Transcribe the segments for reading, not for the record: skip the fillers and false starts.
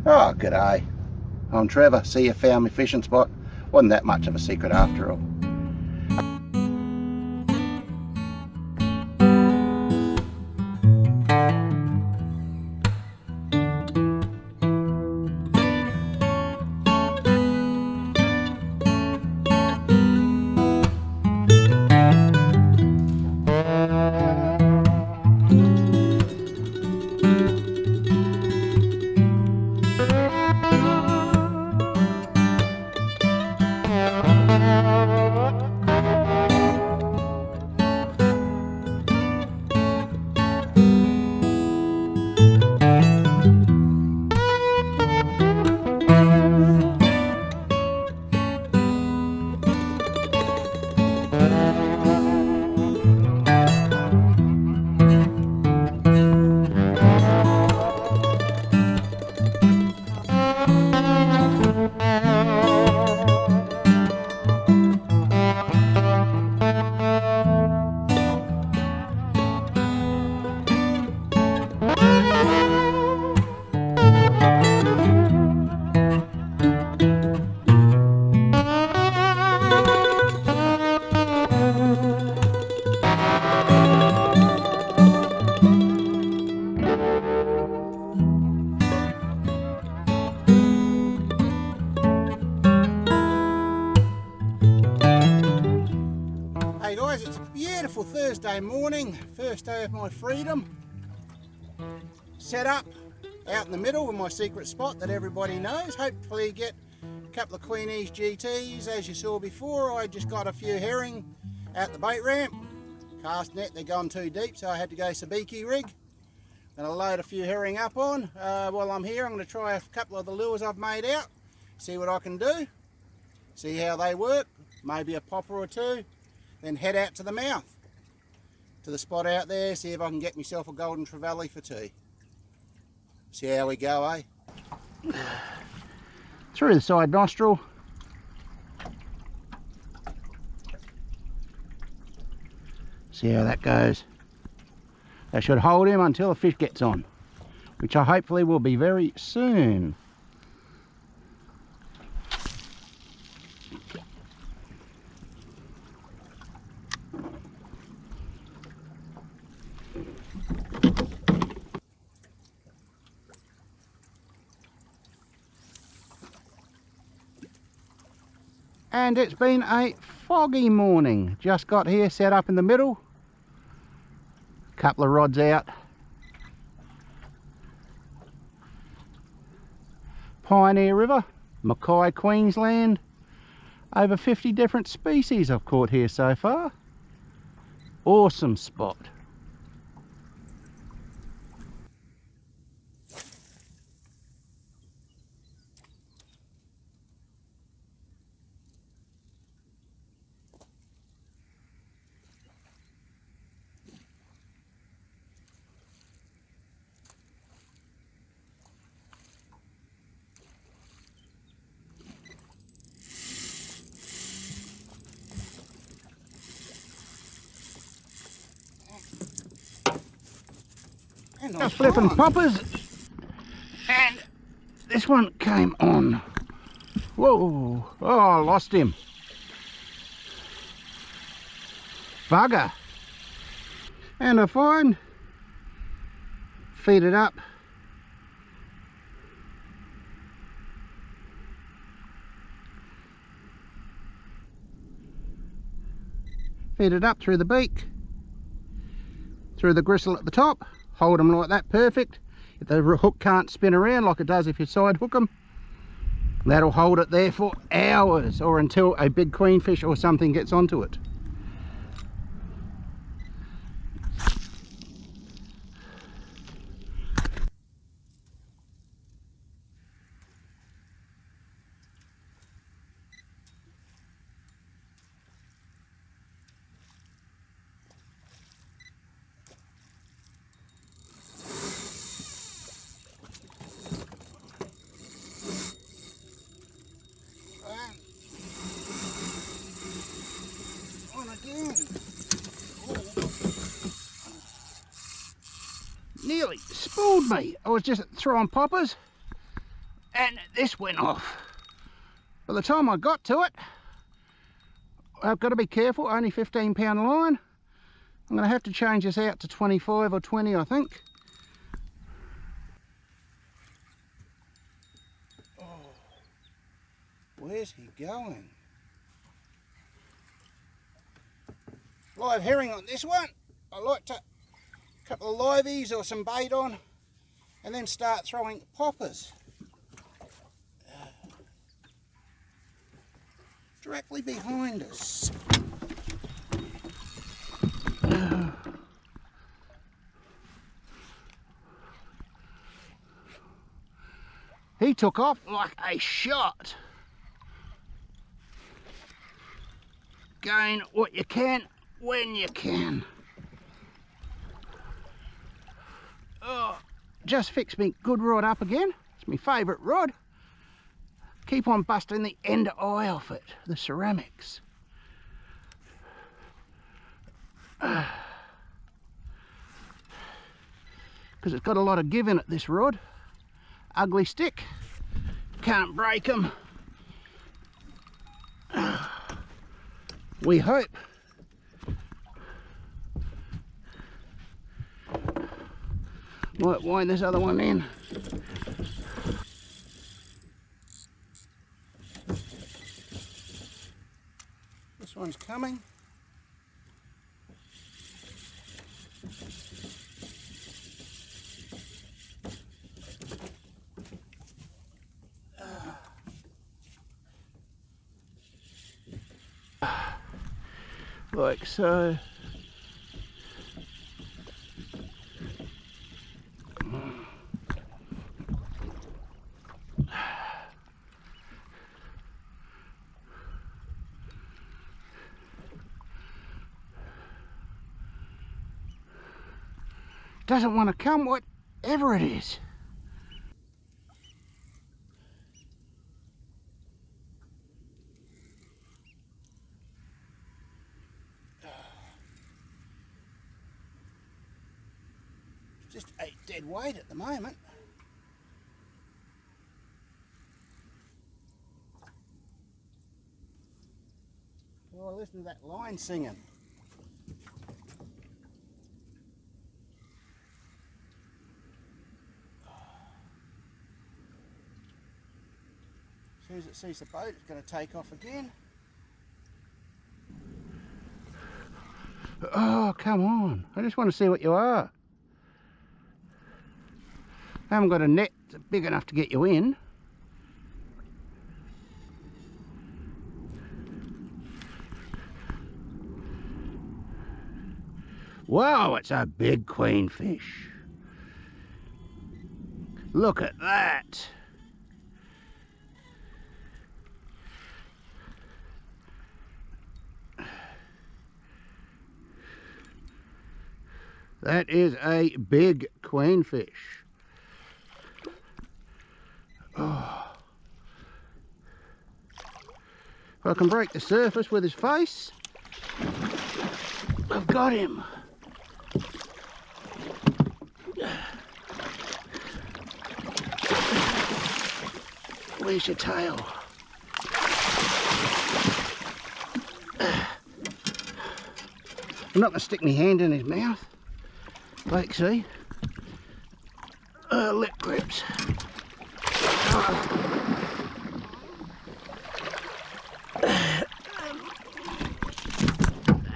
Oh, g'day. I'm Trevor. See, you found my fishing spot. Wasn't that much of a secret after all. Hey guys, it's a beautiful Thursday morning, first day of my freedom. Set up out in the middle with my secret spot that everybody knows. Hopefully get a couple of Queenfish GTs. As you saw before, I just got a few herring out the bait ramp. Cast net, they're gone too deep, so I had to go sabiki rig. Gonna load a few herring up on. While I'm here, I'm gonna try a couple of the lures I've made out, see what I can do, see how they work, maybe a popper or two. Then head out to the mouth, to the spot out there, see if I can get myself a golden trevally for tea. See how we go, eh? Through the side nostril. See how that goes. That should hold him until the fish gets on, which I hopefully will be very soon. And it's been a foggy morning. Just got here, set up in the middle. Couple of rods out. Pioneer River, Mackay, Queensland. Over 50 different species I've caught here so far. Awesome spot. Just flipping poppers, and this one came on. Whoa, oh, I lost him. Bugger. And I find, feed it up. Feed it up through the beak, through the gristle at the top. Hold them like that, perfect. If the hook can't spin around like it does if you side hook them, that'll hold it there for hours, or until a big queenfish or something gets onto it. Nearly spooled me. I was just throwing poppers. and this went off. By the time I got to it, I've got to be careful, only 15-pound line. I'm going to have to change this out to 25 or 20, I think. Oh, where's he going? Live herring on this one. I like to a couple of liveys or some bait on and then start throwing poppers. Directly behind us. He took off like a shot. Gain what you can when you can. Oh, just fixed me good rod up again. It's my favourite rod. Keep on busting the end eye off it, the ceramics. Because it's got a lot of give in it, this rod. Ugly stick, can't break them. We hope. Might wind this other one in. This one's coming. Like so. Doesn't want to come, whatever it is. Just a dead weight at the moment. Oh, listen to that line singing. As soon as it sees the boat, it's going to take off again. Oh, come on. I just want to see what you are. I haven't got a net big enough to get you in. Wow, it's a big queenfish. Look at that. That is a big queenfish. Oh. If I can break the surface with his face, I've got him. Where's your tail? I'm not going to stick my hand in his mouth. Like, see? Lip grips.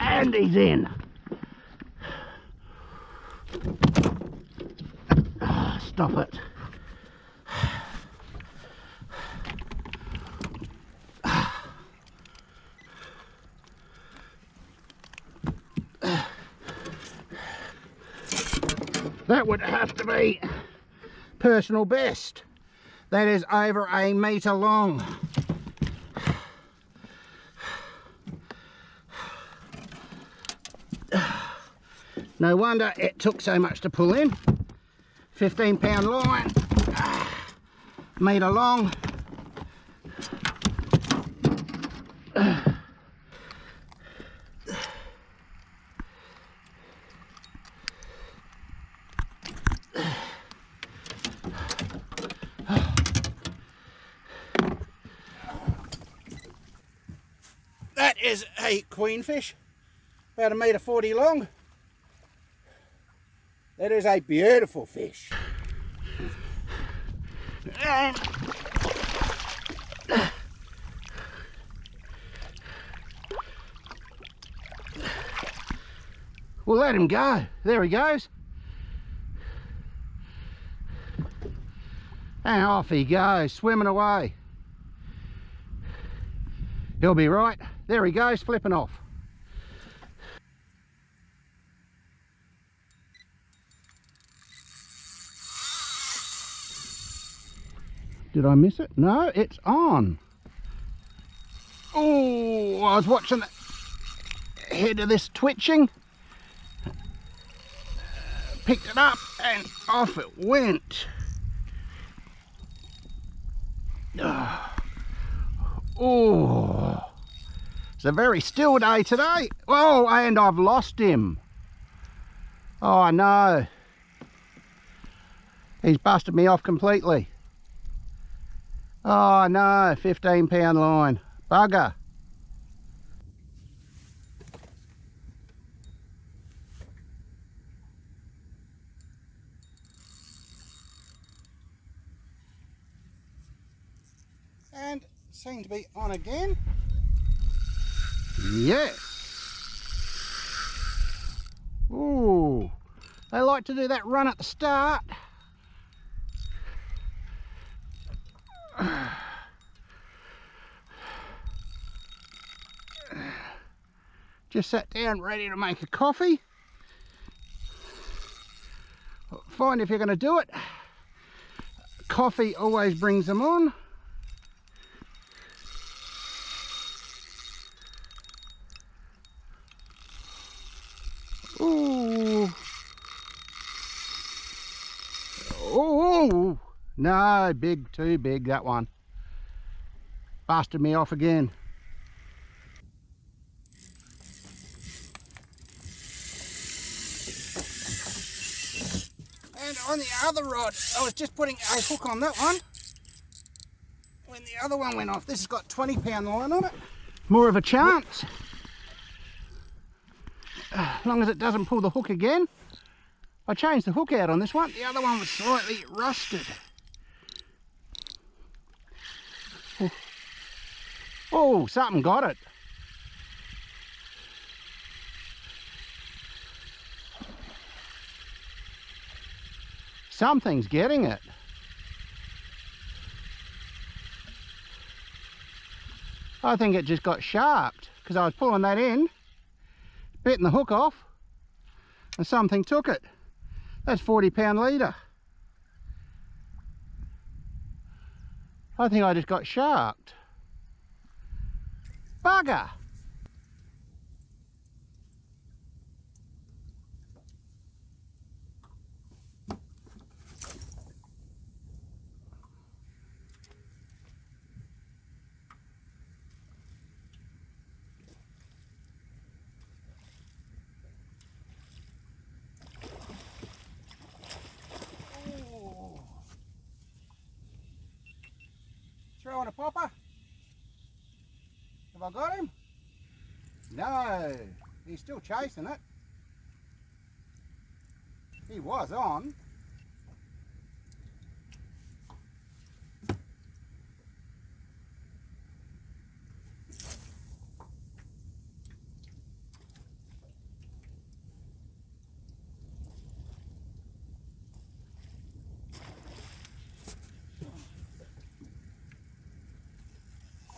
And he's in. Stop it. That would have to be personal best. That is over a metre long. No wonder it took so much to pull in. 15-pound line, metre long. is a queenfish, about 1.40 metre long. That is a beautiful fish. And we'll let him go. There he goes. And off he goes, swimming away. He'll be right. There he goes, flipping off. Did I miss it? No, it's on. Oh, I was watching the head of this twitching. Picked it up and off it went. Oh, it's a very still day today. Oh, and I've lost him. Oh no, he's busted me off completely. Oh no, 15-pound line, bugger. And seems to be on again. Yes. Ooh, they like to do that run at the start. Just sat down ready to make a coffee. Find if you're going to do it, coffee always brings them on. Ooh. Oh, no, big, too big, that one. Busted me off again. And on the other rod, I was just putting a hook on that one when the other one went off. This has got 20-pound line on it. More of a chance. As long as it doesn't pull the hook again. I changed the hook out on this one. The other one was slightly rusted. Oh, something got it. Something's getting it. I think it just got sharped because I was pulling that in, bitten the hook off, and something took it. That's 40-pound leader. I think I just got sharped. Bugger! Throwing a popper. Have I got him? No, he's still chasing it. He was on.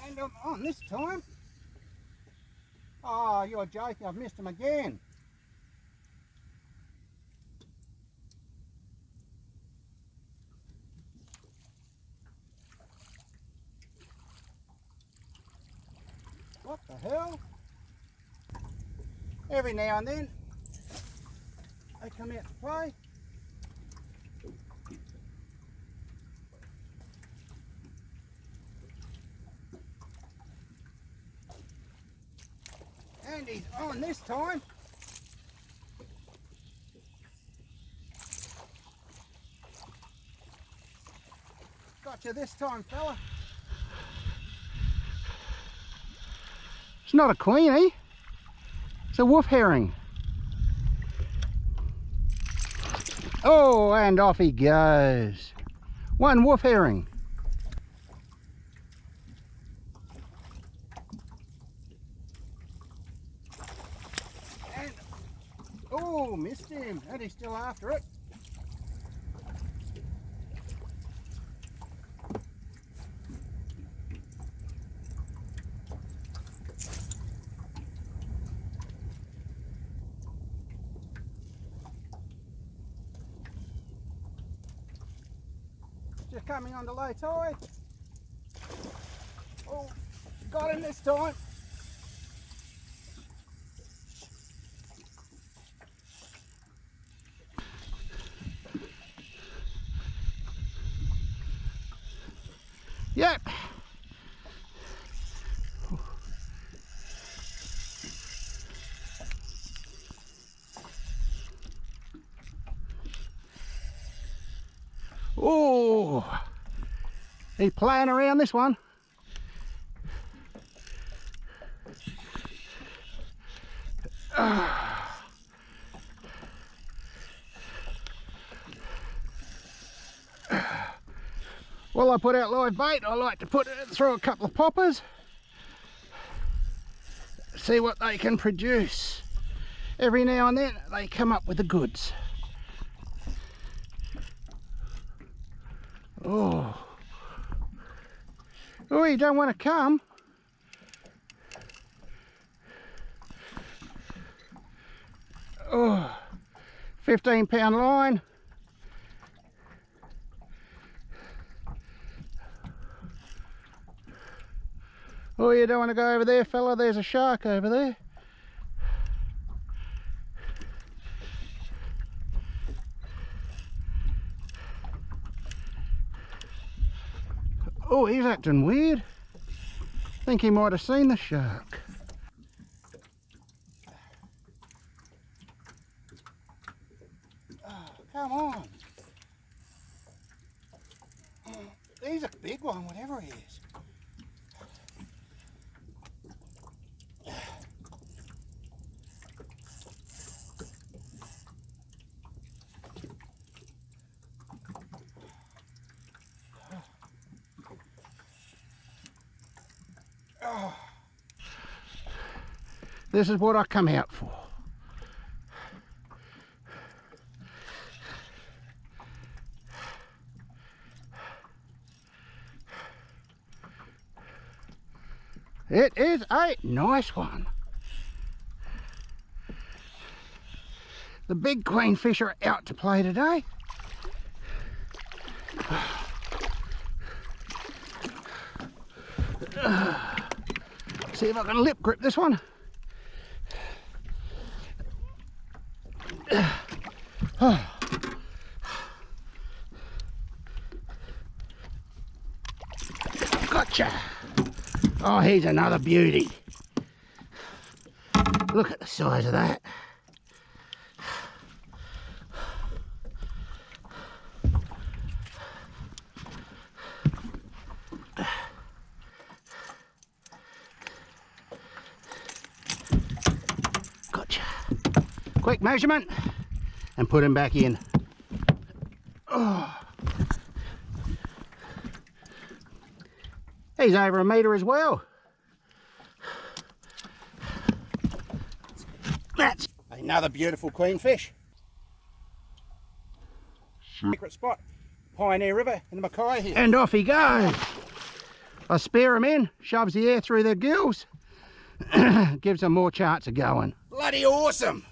And I'm on this time. Oh, you're joking, I've missed him again. What the hell? Every now and then, they come out to play. And he's on this time. Got you this time, fella. It's not a queenie, it's a wolf herring. Oh, and off he goes. One wolf herring. And, oh, missed him. And he's still after it. Just coming on the low tide. Oh, got him this time. Yep. Oh, he's playing around this one. Well, I put out live bait, I like to put it through a couple of poppers, see what they can produce. Every now and then they come up with the goods. Oh, oh, you don't want to come. Oh, 15-pound line. Oh, you don't want to go over there, fella, there's a shark over there. Oh, he's acting weird. I think he might have seen the shark. Oh, come on. He's a big one, whatever he is. Oh. This is what I come out for. It is a nice one. The big queenfish are out to play today. See if I can lip grip this one. Gotcha. Oh, here's another beauty. Look at the size of that. Gotcha. Quick measurement and put him back in. Oh. He's over a metre as well. That's another beautiful queenfish. Secret spot, Pioneer River in the Mackay here. And off he goes. I spear him in, shoves the air through their gills, gives them more chance of going. Bloody awesome.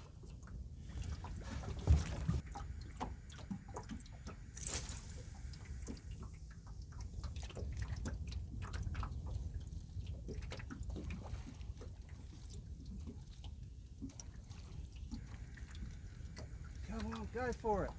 Come on, go for it.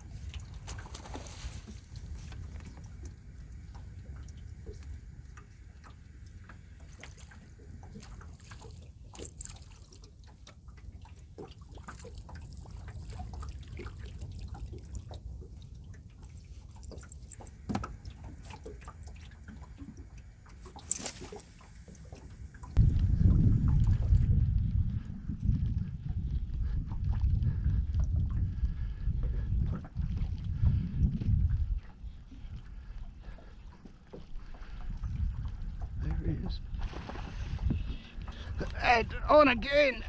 And on again.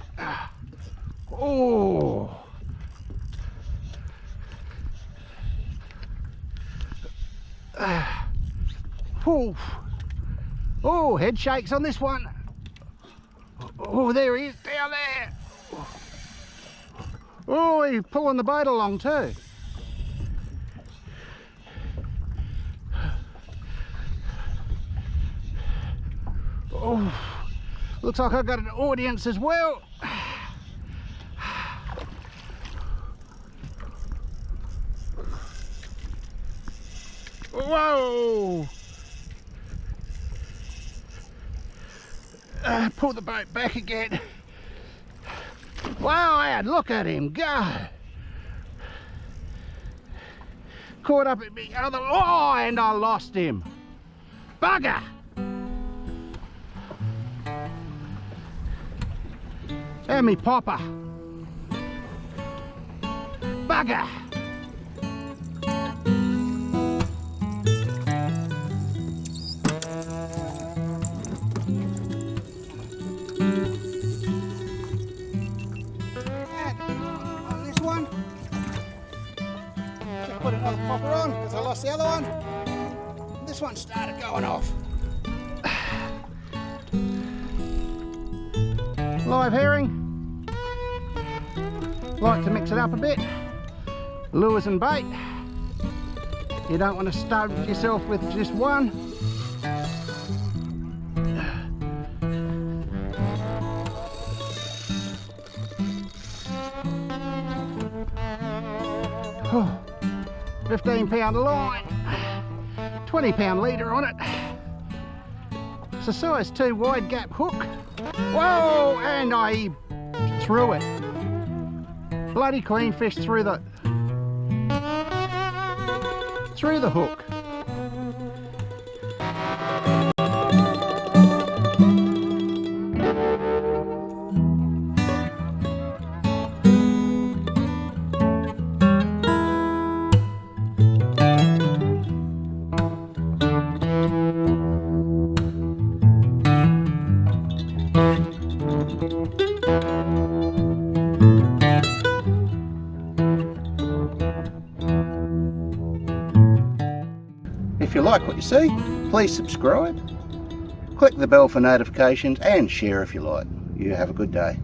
Oh. Oh, head shakes on this one. Oh, there he is, down there. Oh, he's pulling the boat along too. Oh, looks like I've got an audience as well. Whoa! Pull the boat back again. Wow, and look at him go. Caught up at me other, oh, and I lost him. Bugger! And me popper. Bugger! On this one, just put another popper on because I lost the other one. This one started going off. Live herring. Like to mix it up a bit. Lures and bait. You don't want to stove yourself with just one. Oh, 15-pound line, 20-pound leader on it. It's a size 2 wide gap hook. Whoa, and I threw it. Bloody queenfish through the hook. If you like what you see, please subscribe, click the bell for notifications and share if you like. You have a good day.